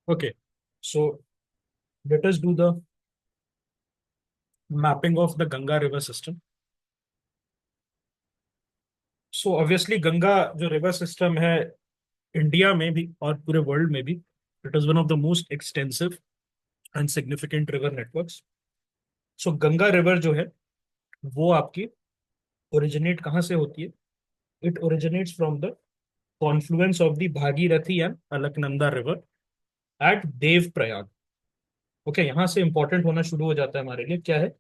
Okay, so let us do the mapping of the Ganga river system. So obviously Ganga जो river system है India में भी और पूरे वर्ल्ड में भी it is one of the most extensive and significant river networks. So Ganga river जो है वो आपकी ओरिजिनेट कहाँ से होती है? It originates from the confluence of the Bhagirathi and Alaknanda river at Dev Prayag. Okay, यहाँ से इंपॉर्टेंट होना शुरू हो जाता है हमारे लिए. क्या है?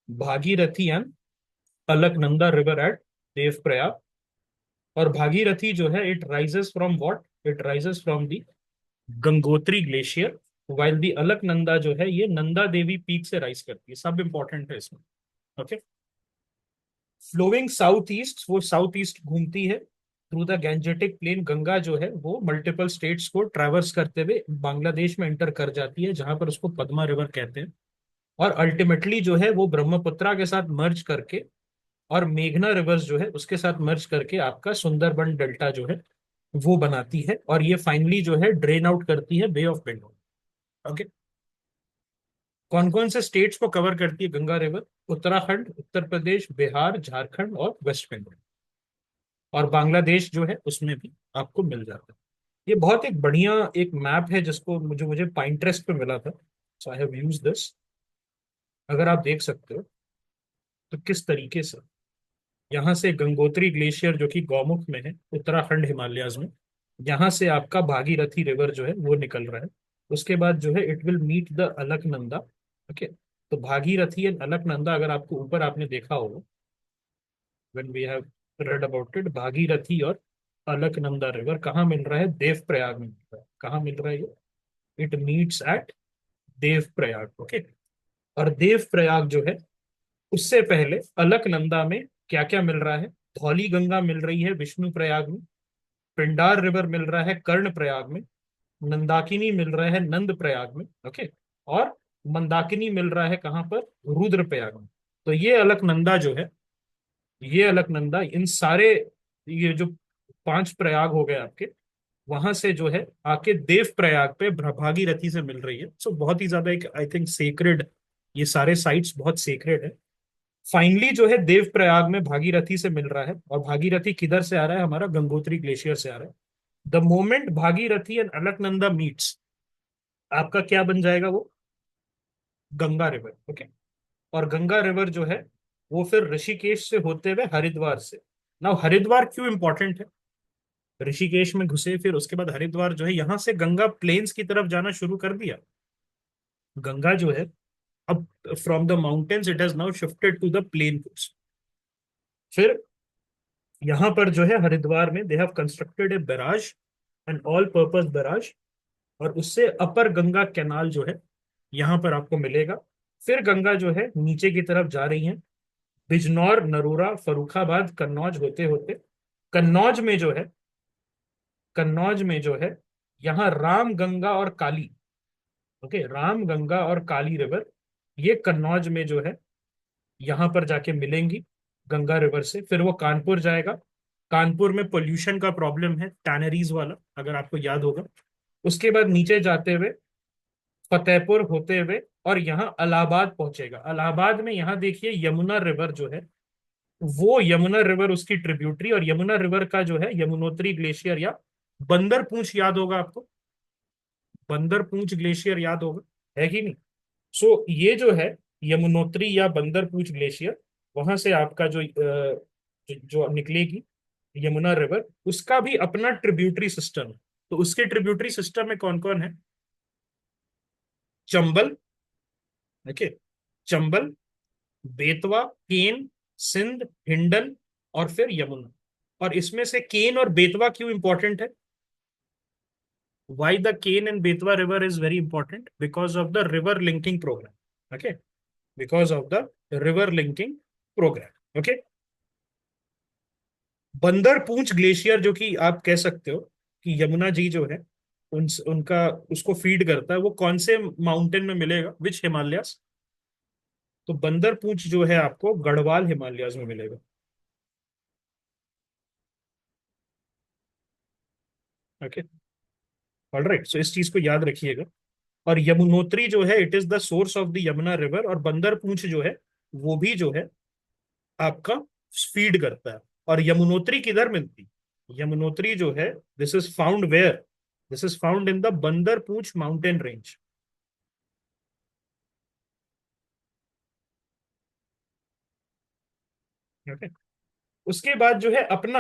Bhagirathi and Alaknanda river at Dev Prayag. और भागीरथी जो है it rises from what? It rises from the Gangotri glacier. While the Alaknanda जो है ये नंदा देवी पीक से राइज करती है. सब इंपॉर्टेंट है इसमें. ओके, फ्लोइंग साउथ ईस्ट, वो साउथ ईस्ट घूमती है through the Gangetic plain. Ganga जो है वो मल्टीपल स्टेट्स को ट्रैवर्स करते हुए बांग्लादेश में एंटर कर जाती है जहां पर उसको पद्मा रिवर कहते हैं. और अल्टीमेटली जो है वो ब्रह्मपुत्रा के साथ मर्ज करके और मेघना रिवर्स जो है उसके साथ मर्ज करके आपका सुंदरबन डेल्टा जो है वो बनाती है. और ये फाइनली जो है ड्रेन आउट करती है बे ऑफ बंगाल. ओके, कौन कौन से स्टेट्स को कवर करती है गंगा रिवर? उत्तराखंड, उत्तर प्रदेश, बिहार, झारखंड और वेस्ट बंगाल. और बांग्लादेश जो है उसमें भी आपको मिल जाता है. ये बहुत एक बढ़िया एक मैप है जिसको मुझे मुझे पाइंटरेस्ट पे मिला था. सो आई हैव यूज दिस. अगर आप देख सकते हो तो किस तरीके से यहाँ से गंगोत्री ग्लेशियर जो कि गौमुख में है उत्तराखंड हिमालयाज में, यहाँ से आपका भागीरथी रिवर जो है वो निकल रहा है. उसके बाद जो है it will meet the Alaknanda. Okay, तो भागीरथी एंड अलकनंदा अगर आपको ऊपर आपने देखा होगा when we have read about it, Bhagirathi और अलकनंदा रिवर कहाँ मिल रहा है? देव प्रयाग में मिल रहा है. कहाँ मिल रहा है ये? It meets at Dev Prayag. Okay, और देव प्रयाग जो है उससे पहले अलकनंदा में क्या क्या मिल रहा है? धौली गंगा मिल रही है विष्णु प्रयाग में. पिंडार रिवर मिल रहा है कर्ण प्रयाग में. नंदाकिनी मिल रहा है नंद प्रयाग में. ओके, और मंदाकिनी मिल रहा है कहाँ पर? रुद्र प्रयाग में. तो ये अलकनंदा जो है, ये अलकनंदा इन सारे, ये जो पांच प्रयाग हो गए आपके, वहां से जो है आके देव प्रयाग पे भागीरथी से मिल रही है. सो बहुत ही ज्यादा एक आई थिंक सेक्रेड, ये सारे साइट्स बहुत सेक्रेड है. फाइनली जो है देव प्रयाग में भागीरथी से मिल रहा है. और भागीरथी किधर से आ रहा है? हमारा गंगोत्री ग्लेशियर से आ रहा है. The moment Bhagirathi and Alaknanda meets, आपका क्या बन जाएगा वो? गंगा रिवर. ओके, और गंगा रिवर जो है वो फिर ऋषिकेश से होते हुए हरिद्वार से. नाउ हरिद्वार क्यों इंपॉर्टेंट है? ऋषिकेश में घुसे फिर उसके बाद हरिद्वार जो है, यहां से गंगा प्लेन्स की तरफ जाना शुरू कर दिया. गंगा जो है अब from the mountains it has now shifted to the plain coast. फिर यहाँ पर जो है हरिद्वार में they have constructed a barrage, an all purpose barrage. और उससे अपर गंगा कैनाल जो है यहाँ पर आपको मिलेगा. फिर गंगा जो है नीचे की तरफ जा रही है, बिजनौर, नरूरा, फरुखाबाद, कन्नौज होते होते कन्नौज में जो है, कन्नौज में जो है यहाँ राम गंगा और काली. ओके, राम गंगा और काली रिवर ये कन्नौज में जो है यहाँ पर जाके मिलेंगी गंगा रिवर से. फिर वो कानपुर जाएगा. कानपुर में पोल्यूशन का प्रॉब्लम है, टैनरीज वाला, अगर आपको याद होगा. उसके बाद नीचे जाते हुए फतेहपुर होते हुए और यहाँ इलाहाबाद पहुंचेगा. इलाहाबाद में यहाँ देखिए यमुना रिवर जो है, वो यमुना रिवर उसकी ट्रिब्यूटरी, और यमुना रिवर का जो है यमुनोत्री ग्लेशियर या बंदर पूंछ याद होगा आपको. बंदर पूंछ ग्लेशियर याद होगा, है कि नहीं? सो ये जो है यमुनोत्री या बंदर पूंछ ग्लेशियर, वहां से आपका जो निकलेगी यमुना रिवर, उसका भी अपना ट्रिब्यूटरी सिस्टम है. तो उसके ट्रिब्यूटरी सिस्टम में कौन कौन है? चंबल. ओके, चंबल, बेतवा, केन, सिंध, हिंडन और फिर यमुना. और इसमें से केन और बेतवा क्यों इंपॉर्टेंट है? Why the Kane and Betwa river is very important? Because of the river linking program. Okay, because of the river linking program. Okay, बंदर पूंछ ग्लेशियर जो कि आप कह सकते हो कि यमुना जी जो है उनका उसको फीड करता है, वो कौन से माउंटेन में मिलेगा? विच हिमालयास? तो बंदर पूंछ जो है आपको गढ़वाल हिमालयाज में मिलेगा. ओके, ऑलराइट, सो इस चीज को याद रखिएगा। और यमुनोत्री जो है, it is the source of the Yamuna river. और बंदर पूंछ जो है, वो भी जो है आपका फीड करता है। और यमुनोत्री किधर मिलती? यमुनोत्री जो है, this is found where? This is found in the Bandar Poonch mountain range. Okay. उसके बाद जो है अपना,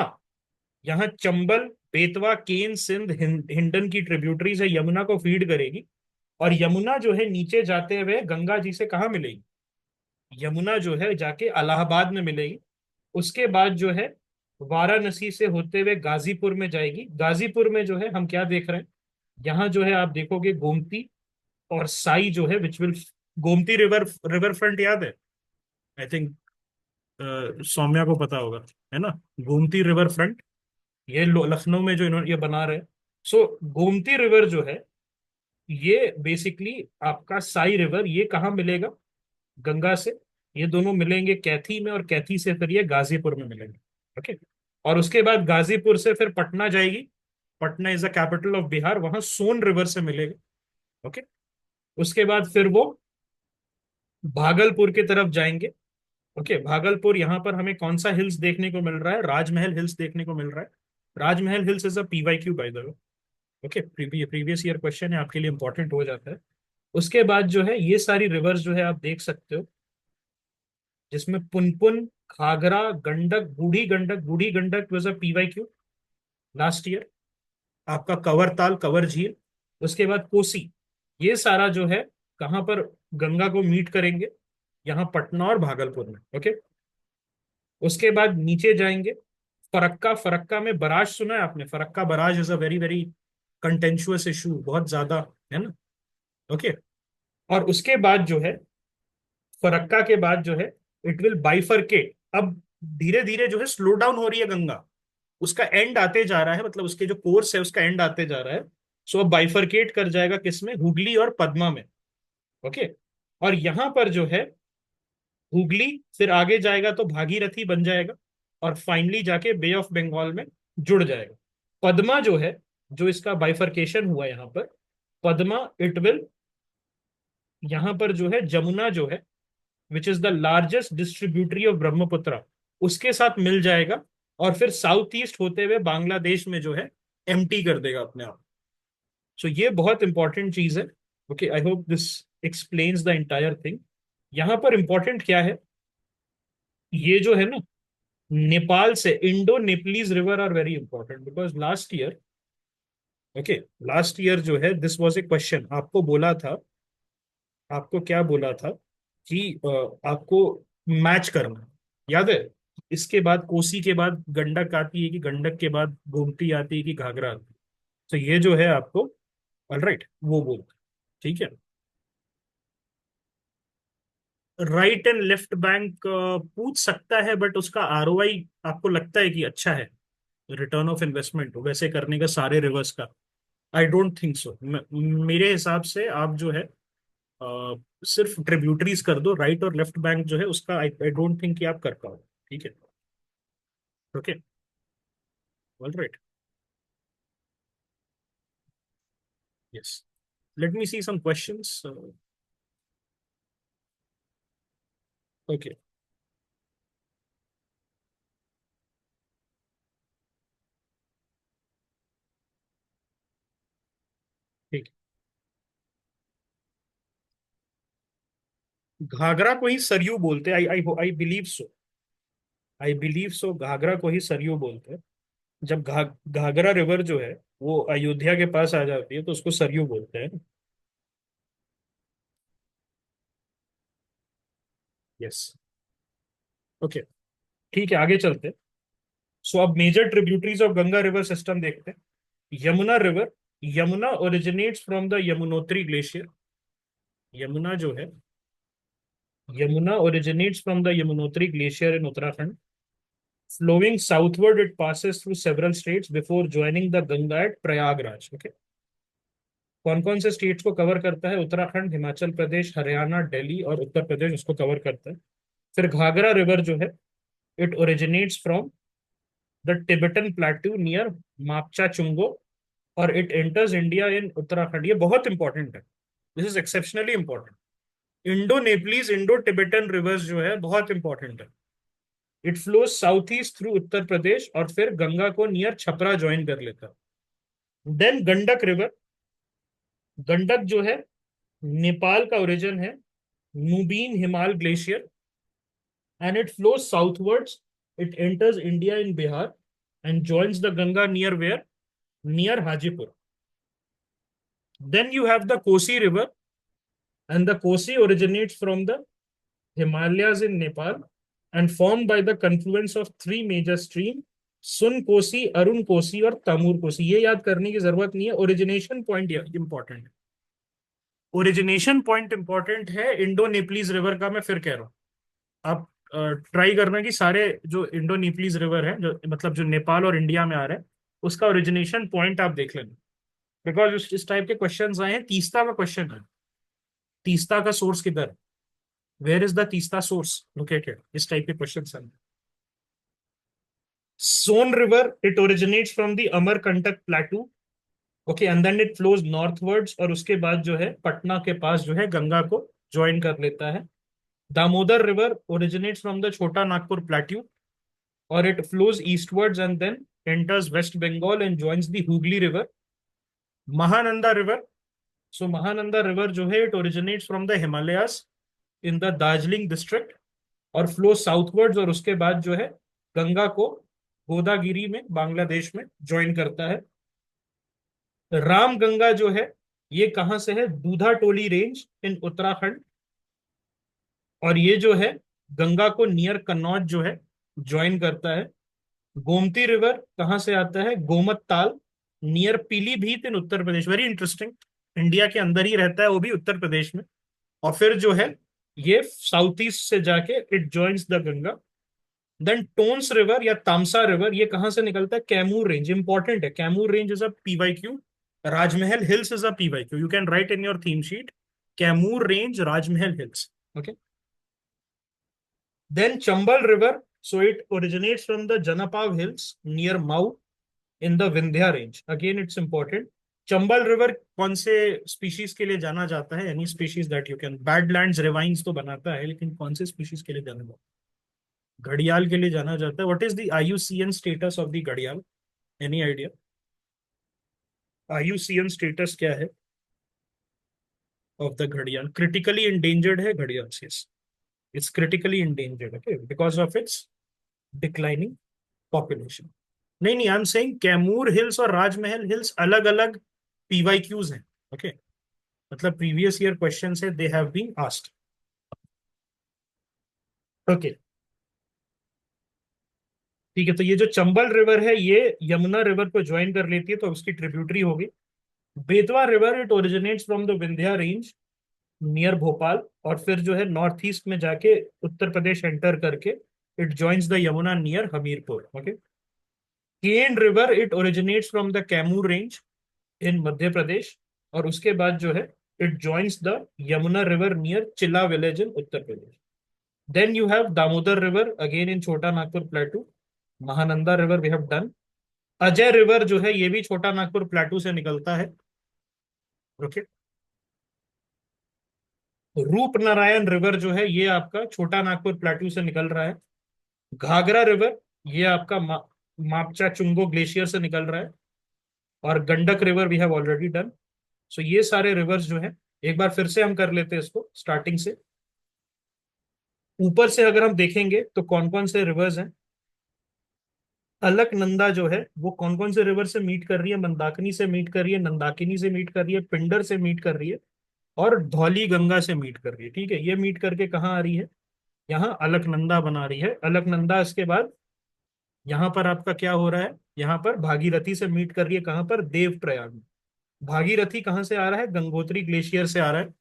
यहाँ चंबल, बेतवा, केन, सिंध, हिंडन की ट्रिब्यूटरीज है, यमुना को फीड करेगी। और यमुना जो है नीचे जाते हुए गंगा जी से कहाँ मिलेगी? यमुना जो है जाके इलाहाबाद में मिलेगी। उसके बाद जो है वाराणसी से होते हुए गाजीपुर में जाएगी। गाजीपुर में जो है हम क्या देख रहे हैं, यहाँ जो है आप देखोगे गोमती और साई जो है which will, Gomti river, river front याद है? आई थिंक सौम्या को पता होगा, है ना? गोमती रिवर फ्रंट, ये लखनऊ में जो इन्होंने ये बना रहे हैं। सो गोमती रिवर जो है, ये बेसिकली आपका साई रिवर, ये कहाँ मिलेगा? गंगा से। ये दोनों मिलेंगे कैथी में, और कैथी से फिर ये गाजीपुर में मिलेंगे। ओके। और उसके बाद गाजीपुर से फिर पटना जाएगी। Patna is the capital of Bihar, वहां सोन रिवर से मिलेगा। ओके। उसके बाद फिर वो भागलपुर की तरफ जाएंगे। ओके। भागलपुर, यहाँ पर हमें कौन सा हिल्स देखने को मिल रहा है? राजमहल हिल्स देखने को मिल रहा है। Rajmahal hills is a PYQ by the way. Okay, previous year question है, आपके लिए इंपॉर्टेंट हो जाता है। उसके बाद जो है ये सारी रिवर्स जो है आप देख सकते हो, जिसमें पुनपुन, घाघरा, गंडक, बूढ़ी Gandak was a PYQ last year. आपका कवरताल, कवर झील। उसके बाद कोसी। ये सारा जो है कहाँ पर गंगा को मीट करेंगे? यहाँ पटना और भागलपुर में। ओके। उसके बाद नीचे जाएंगे, फरक्का। फरक्का में बराज सुना है आपने? Farakka barrage is a very very contentious issue, बहुत ज्यादा, है ना? ओके। और उसके बाद जो है, फरक्का के बाद जो है, इट विल बाइफरकेट। अब धीरे धीरे जो है स्लो डाउन हो रही है गंगा, उसका एंड आते जा रहा है, मतलब उसके जो कोर्स है उसका एंड आते जा रहा है। सो अब बाइफरकेट कर जाएगा किसमें? हुगली और पद्मा में। ओके। और यहां पर जो है हुगली फिर आगे जाएगा तो भागीरथी बन जाएगा, और फाइनली जाके बे ऑफ बंगाल में जुड़ जाएगा। पद्मा जो है, जो इसका बाइफरकेशन हुआ यहाँ पर, पद्मा इट विल, यहाँ पर जो है जमुना जो है, which is the largest distributary of Brahmaputra, उसके साथ मिल जाएगा। और फिर साउथ ईस्ट होते हुए बांग्लादेश में जो है एम्प्टी कर देगा अपने आप। सो ये बहुत इंपॉर्टेंट चीज है। Okay, I hope this explains the entire thing. यहां पर इंपॉर्टेंट क्या है, ये जो है ना, नेपाल से Indo Nepalese river are very important, because last year, okay, last year जो है दिस वाज ए क्वेश्चन, आपको बोला था, आपको क्या बोला था कि आपको मैच करना, याद है? इसके बाद कोसी के बाद गंडक आती है कि गंडक के बाद गोमती आती है कि घाघरा आती है? तो ये जो है आपको, ऑलराइट, वो बोलते हैं। ठीक है। राइट एंड लेफ्ट बैंक पूछ सकता है, बट उसका ROI आपको लगता है कि अच्छा है, रिटर्न ऑफ इन्वेस्टमेंट वैसे करने का सारे रिवर्स का? I don't think so. मेरे हिसाब से आप जो है सिर्फ ट्रिब्यूटरीज कर दो, राइट और लेफ्ट बैंक जो है उसका आई डोंट थिंक कि आप कर पाओ। ठीक है। Okay. All right. Yes. Let me see some questions. Okay. ठीक। घाघरा को ही सरयू बोलते हैं, I I I believe so. I believe so, Ghaghara को ही सरयू बोलते हैं। जब घाघरा रिवर जो है वो अयोध्या के पास आ जाती है तो उसको सरयू बोलते हैं। यस। ओके। ठीक है, आगे चलते हैं। सो अब major tributaries of Ganga river system देखते हैं। Yamuna river. Yamuna originates from the Yamunotri glacier. Yamuna जो है, Yamuna originates from the Yamunotri Glacier in Uttarakhand. Flowing southward, it passes through several states before joining the Ganga at Prayagraj. Okay. कौन कौन से states को cover करता है? उत्तराखंड, हिमाचल प्रदेश, हरियाणा, दिल्ली और उत्तर प्रदेश उसको कवर करता है। फिर घाघरा रिवर जो है, it originates from the Tibetan plateau near Mapcha Chungo और it enters India in Uttarakhand. ये बहुत इंपॉर्टेंट है, this is exceptionally important. Indo Nepalese Indo Tibetan rivers जो है बहुत इंपॉर्टेंट है। It flows south east through Uttar Pradesh और फिर गंगा को नियर छपरा ज्वाइन कर लेता है। देन गंडक रिवर, गंडक जो है नेपाल का ओरिजिन है, Nubine Himal glacier, and it flows southwards, it enters India in Bihar and joins the Ganga near where, near Hajipur. Then you have the Kosi River, and the Kosi originates from the Himalayas in Nepal and formed by the confluence of three major streams, सुन कोसी, अरुण कोसी और तमूर कोसी। ये याद करने की जरूरत नहीं है, origination point important है। Origination point important है इंडो नेपलीज रिवर का। मैं फिर कह रहा हूँ, आप ट्राई करना कि सारे जो इंडो नेपलीज रिवर है, जो मतलब जो नेपाल और इंडिया में आ रहे हैं, उसका ओरिजिनेशन पॉइंट आप देख लेना। बिकॉज इस टाइप के क्वेश्चन आए हैं। तीस्ता का क्वेश्चन है, तीस्ता का सोर्स किधर, where is the Teesta source located, इस टाइप के क्वेश्चन है। Son river it originates from the Amarkantak plateau, okay, and then it flows northwards और उसके बाद जो है पटना के पास जो है गंगा को ज्वाइन कर लेता है। Damodar river originates from the Chota Nagpur plateau और it flows eastwards and then enters West Bengal and joins the Hooghly River. Mahananda River, so Mahananda River जो है it originates from the Himalayas in the Darjeeling district और flow southwards और उसके बाद जो है गंगा को गोदागिरी में बांग्लादेश में ज्वाइन करता है। राम गंगा जो है ये कहां से है, दूधा टोली रेंज इन उत्तराखंड, और ये जो है गंगा को नियर कन्नौज जो है ज्वाइन करता है। गोमती रिवर कहां से आता है, गोमत ताल नियर पीलीभीत इन उत्तर प्रदेश। वेरी इंटरेस्टिंग, इंडिया के अंदर ही रहता है वो भी, उत्तर प्रदेश में। और फिर जो है ये साउथ ईस्ट से जाके it joins the Ganga. Then Tons river या तामसा रिवर, ये कहां से निकलता है, कैमूर रेंज। इंपॉर्टेंट है, Kaimur range is a PYQ, Rajmahal hills is a PYQ, you can write in your theme sheet, Kaimur range Rajmahal hills, okay. Then Chambal river, so it originates from the Janapav hills near Mau in the Vindhya range, again it's important। Chambal river कौन से species के लिए जाना जाता है, any species that you can, badlands ravines तो बनाता है, लेकिन कौन से स्पीशीज के लिए जाना जाता है, घड़ियाल के लिए जाना जाता है। What is the IUCN status of the घड़ियाल, एनी आइडिया, आईयूसीएन स्टेटस क्या है ऑफ द घड़ियाल? क्रिटिकली इंडेंजर्ड है घड़ियाल, yes, it's critically endangered, okay, because of its declining population. नहीं नहीं, I am saying Kaimur hills और राजमहल हिल्स अलग अलग पीवाईक्यूज हैं, ओके, मतलब प्रीवियस ईयर क्वेश्चन से they have been asked, okay. ठीक है, तो ये जो चंबल रिवर है ये यमुना रिवर को ज्वाइन कर लेती है, तो उसकी ट्रिब्यूटरी होगी। Betwa river it originates from the Vindhya range near Bhopal और फिर जो है नॉर्थ ईस्ट में जाके उत्तर प्रदेश एंटर करके it joins the Yamuna near Hamirpur, okay. Ken river it originates from the Kaimur range in Madhya Pradesh और उसके बाद जो है it joins the Yamuna river near Chilla village in Uttar Pradesh. Then you have Damodar river again in Chota Nagpur प्लेटू। Mahananda river we have done. Ajay river जो है ये भी छोटा नागपुर प्लेटू से निकलता है, ओके। रूप नारायण रिवर जो है ये आपका छोटा नागपुर प्लेटू से निकल रहा है। घाघरा रिवर ये आपका मापचा चुंगो ग्लेशियर से निकल रहा है। और Gandak river we have already done. So ये सारे रिवर्स जो है, एक बार फिर से हम कर लेते हैं इसको स्टार्टिंग से। ऊपर से अगर हम देखेंगे तो कौन कौन से रिवर्स हैं, अलकनंदा जो है वो कौन कौन से रिवर से मीट कर रही है, मंदाकिनी से मीट कर रही है, नंदाकिनी से मीट कर रही है, पिंडर से मीट कर रही है और धौली गंगा से मीट कर रही है। ठीक है, ये मीट करके कहाँ आ रही है, यहाँ अलकनंदा बना रही है। अलकनंदा इसके बाद यहाँ पर आपका क्या हो रहा है, यहाँ पर भागीरथी से मीट कर रही है, कहाँ पर, देव प्रयाग में। भागीरथी कहाँ से आ रहा है, गंगोत्री ग्लेशियर से आ रहा है।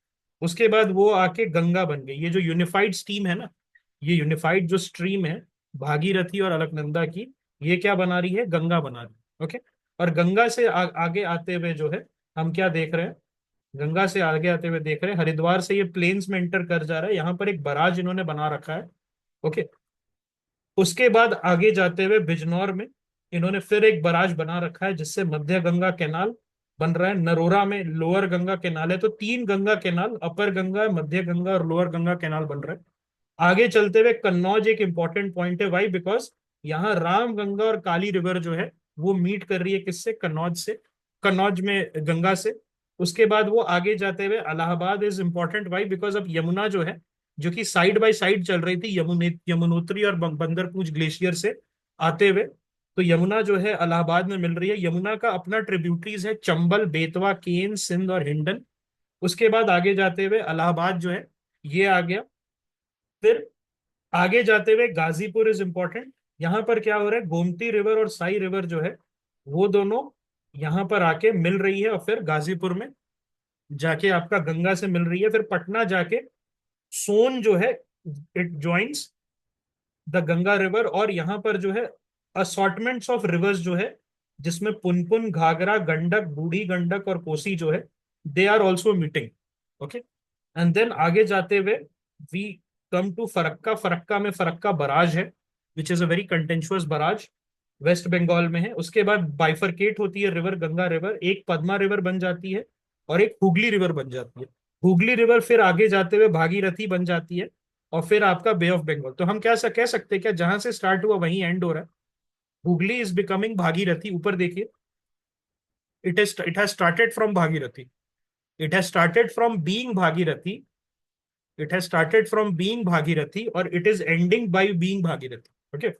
उसके बाद वो आके गंगा बन गई। ये जो यूनिफाइड स्ट्रीम है ना, ये यूनिफाइड जो स्ट्रीम है भागीरथी और अलकनंदा की, ये क्या बना रही है, गंगा बना रही है, ओके। और गंगा से आगे आते हुए जो है हम क्या देख रहे हैं, गंगा से आगे आते हुए देख रहे हैं हरिद्वार से ये प्लेन्स में एंटर कर जा रहा है। यहाँ पर एक बराज इन्होंने बना रखा है, ओके। उसके बाद आगे जाते हुए बिजनौर में इन्होंने फिर एक बराज बना रखा है जिससे मध्य गंगा कैनाल बन रहा है। नरोरा में लोअर गंगा कैनाल है, तो तीन गंगा कैनाल, अपर गंगा, मध्य गंगा और लोअर गंगा कैनाल बन रहा है। आगे चलते हुए कन्नौज एक इंपॉर्टेंट पॉइंट है, वाई, बिकॉज यहाँ राम गंगा और काली रिवर जो है वो मीट कर रही है किससे, कन्नौज से, कन्नौज में गंगा से। उसके बाद वो आगे जाते हुए Allahabad is important, why, because अब यमुना जो है, जो कि साइड बाय साइड चल रही थी यमुनोत्री और बंदरपूंछ ग्लेशियर से आते हुए, तो यमुना जो है इलाहाबाद में मिल रही है। यमुना का अपना ट्रिब्यूटरीज है, चंबल, बेतवा, केन, सिंध और हिंडन। उसके बाद आगे जाते हुए इलाहाबाद जो है ये आ गया। फिर आगे जाते हुए गाजीपुर इज इंपॉर्टेंट। यहां पर क्या हो रहा है, गोमती रिवर और साई रिवर जो है वो दोनों यहां पर आके मिल रही है, और फिर गाजीपुर में जाके आपका गंगा से मिल रही है। फिर पटना जाके सोन जो है, it joins the Ganga river, और यहाँ पर जो है असॉर्टमेंट्स ऑफ रिवर्स जो है, जिसमें पुनपुन, घाघरा, गंडक, बूढ़ी गंडक और कोसी जो है, they are also meeting. Okay, and then आगे जाते हुए we come to Farakka. Farakka में फरक्का बराज है, which is a very contentious barrage, West Bengal में है। उसके बाद बाइफरकेट होती है रिवर, गंगा रिवर, एक पद्मा रिवर बन जाती है और एक हुगली रिवर बन जाती है। हुगली रिवर फिर आगे जाते हुए भागीरथी बन जाती है, और फिर आपका बे ऑफ बंगाल। तो हम क्या कह सकते हैं, क्या जहां से स्टार्ट हुआ वहीं एंड हो रहा है। हुगली इज बिकमिंग भागीरथी, ऊपर देखिए, it has started from Bhagirathi, it has started from being Bhagirathi, it has started from being Bhagirathi और it is ending by being Bhagirathi. Okay,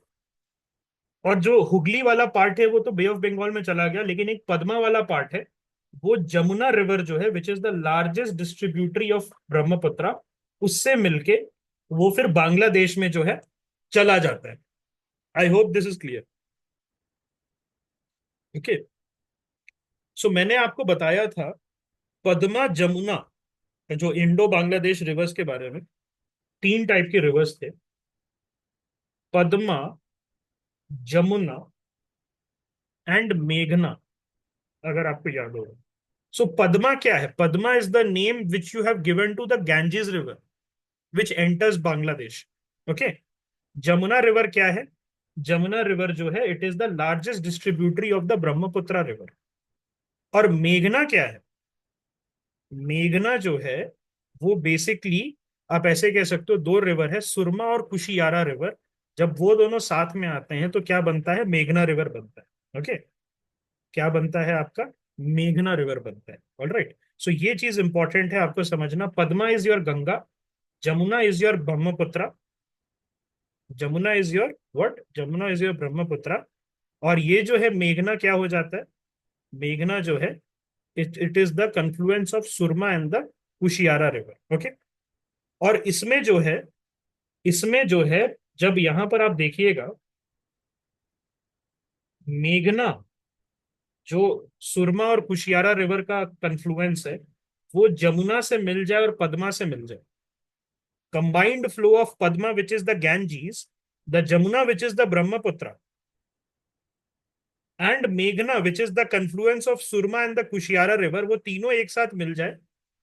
और जो हुगली वाला पार्ट है वो तो बे ऑफ बंगाल में चला गया, लेकिन एक पद्मा वाला पार्ट है, वो जमुना रिवर जो है, which is the largest distributary of Brahmaputra, उससे मिलके वो फिर बांग्लादेश में जो है चला जाता है। I hope this is clear. Okay, so मैंने आपको बताया था पद्मा जमुना, जो इंडो बांग्लादेश रिवर्स के बारे में, तीन टाइप के रिवर्स थे, पद्मा, जमुना एंड मेघना, अगर आपको याद होगा। सो पद्मा क्या है, Padma is the name which you have given to the Ganges river which enters Bangladesh. Okay, Jamuna river क्या है, जमुना रिवर जो है it is the largest distributary of the Brahmaputra river. और मेघना क्या है, मेघना जो है वो बेसिकली आप ऐसे कह सकते हो, दो रिवर है, सुरमा और कुशियारा रिवर, जब वो दोनों साथ में आते हैं तो क्या बनता है, मेघना रिवर बनता है। ओके, क्या बनता है आपका, मेघना रिवर बनता है। ऑल राइट, सो ये चीज इंपॉर्टेंट है आपको समझना। Padma is your Ganga, Jamuna is your Brahmaputra, Jamuna is your what, Jamuna is your Brahmaputra, और ये जो है मेघना क्या हो जाता है, मेघना जो है it is the confluence of Surma and the Kushiyara river. Okay, और इसमें जो है जब यहां पर आप देखिएगा, मेघना जो सुरमा और कुशियारा रिवर का कंफ्लुएंस है, वो जमुना से मिल जाए और पद्मा से मिल जाए, combined flow of Padma which is the Ganges, the Jamuna which is the Brahmaputra, and मेघना which is the confluence of Surma and the Kushiyara river, वो तीनों एक साथ मिल जाए,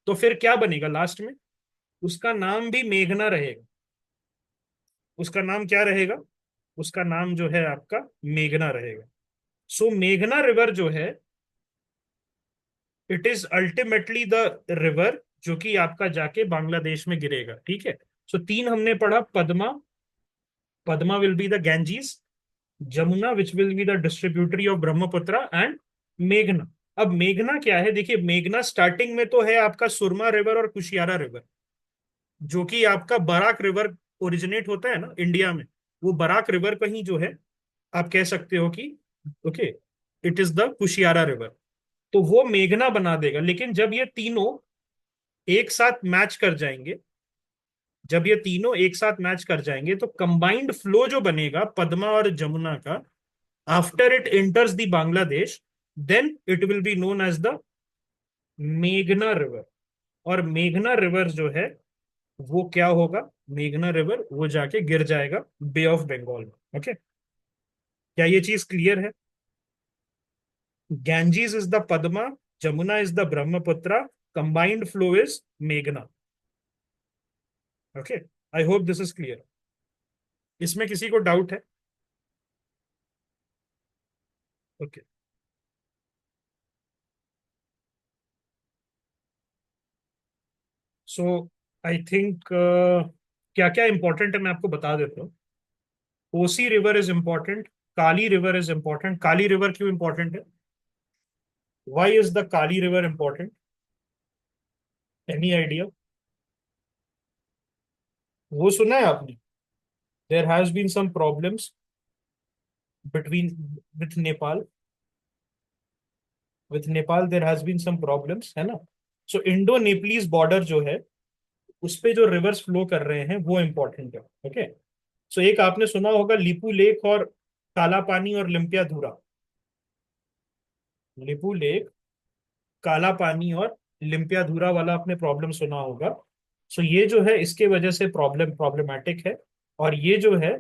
तो फिर क्या बनेगा लास्ट में, उसका नाम भी मेघना रहेगा। उसका नाम क्या रहेगा, उसका नाम जो है आपका मेघना रहेगा। सो मेघना रिवर जो है it is ultimately the river जो कि आपका जाके बांग्लादेश में गिरेगा। ठीक है, सो तीन हमने पढ़ा, Padma, Padma will be the Ganges, Jamuna which will be the distributary of Brahmaputra, and मेघना। अब मेघना क्या है, देखिए मेघना स्टार्टिंग में तो है आपका सुरमा रिवर और कुशियारा रिवर, जो कि आपका बराक रिवर ओरिजिनेट होता है ना इंडिया में, वो बराक रिवर का ही जो है आप कह सकते हो कि okay, it is the Kushiyara river, तो वो मेघना बना देगा। लेकिन जब ये तीनों एक साथ मैच कर जाएंगे, जब ये तीनों एक साथ मैच कर जाएंगे तो कंबाइंड फ्लो जो बनेगा पद्मा और जमुना का, after it enters the Bangladesh, then it will be known as the मेघना रिवर। और मेघना रिवर जो है वो क्या होगा, मेघना रिवर वो जाके गिर जाएगा बे ऑफ बंगाल में। ओके, क्या ये चीज क्लियर है, Ganges is the Padma, Jamuna is the Brahmaputra, combined flow is मेघना। Okay, I hope this is clear. इसमें किसी को डाउट है? ओके, सो आई थिंक क्या क्या इंपॉर्टेंट है मैं आपको बता देता हूँ. Kosi river is important. Kali river is important. Kali river क्यों इंपॉर्टेंट है? Why is the Kali river important? Any idea? वो सुना है आपने? There has been some problems between with Nepal. With Nepal there has been some problems, है ना? सो इंडो नेपालीज बॉर्डर जो है, उस पे जो रिवर्स फ्लो कर रहे हैं वो इंपॉर्टेंट है. ओके. सो एक आपने सुना होगा लिपू लेक और काला पानी और लिम्पिया धूरा. लिपू लेक, काला पानी और लिम्पिया धूरा वाला आपने प्रॉब्लम सुना होगा. सो ये जो है इसके वजह से प्रॉब्लमेटिक है. और ये जो है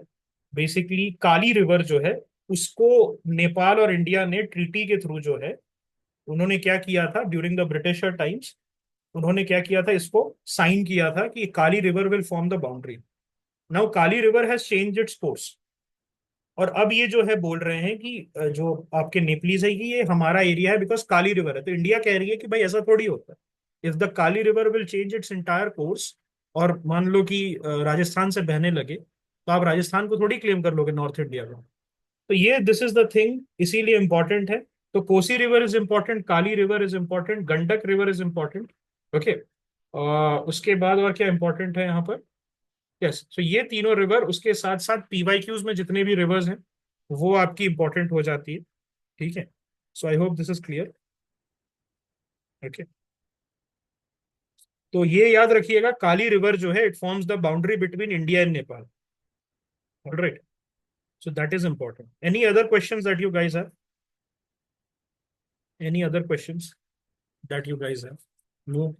बेसिकली काली रिवर जो है, उसको नेपाल और इंडिया ने ट्रीटी के थ्रू जो है, उन्होंने क्या किया था ड्यूरिंग द ब्रिटिशर टाइम्स. उन्होंने क्या किया था, इसको साइन किया था कि Kali river will form the boundary. Now Kali river has change its course. और अब ये जो है बोल रहे हैं कि जो आपके नेपलीज है कि ये हमारा एरिया है बिकॉज काली रिवर है. तो इंडिया कह रही है कि भाई ऐसा थोड़ी होता है. If the Kali river will change it's entire course, और मान लो कि राजस्थान से बहने लगे, तो आप राजस्थान को थोड़ी क्लेम कर लोगे नॉर्थ इंडिया में. तो ये दिस इज द थिंग, इसीलिए इंपॉर्टेंट है. तो Kosi river is important, Kali river is important, Gandak river is important. Okay. उसके बाद और क्या इंपॉर्टेंट है यहाँ पर? यस, तो ये तीनों रिवर, उसके साथ साथ पीवाईक्यूज में जितने भी रिवर्स हैं वो आपकी इंपॉर्टेंट हो जाती है. ठीक है. So I hope this is clear. Okay. तो ये याद रखिएगा, काली रिवर जो है it forms the boundary between India and Nepal. Alright. So that is important. Any other questions that you guys have? Any other questions that you guys have? No.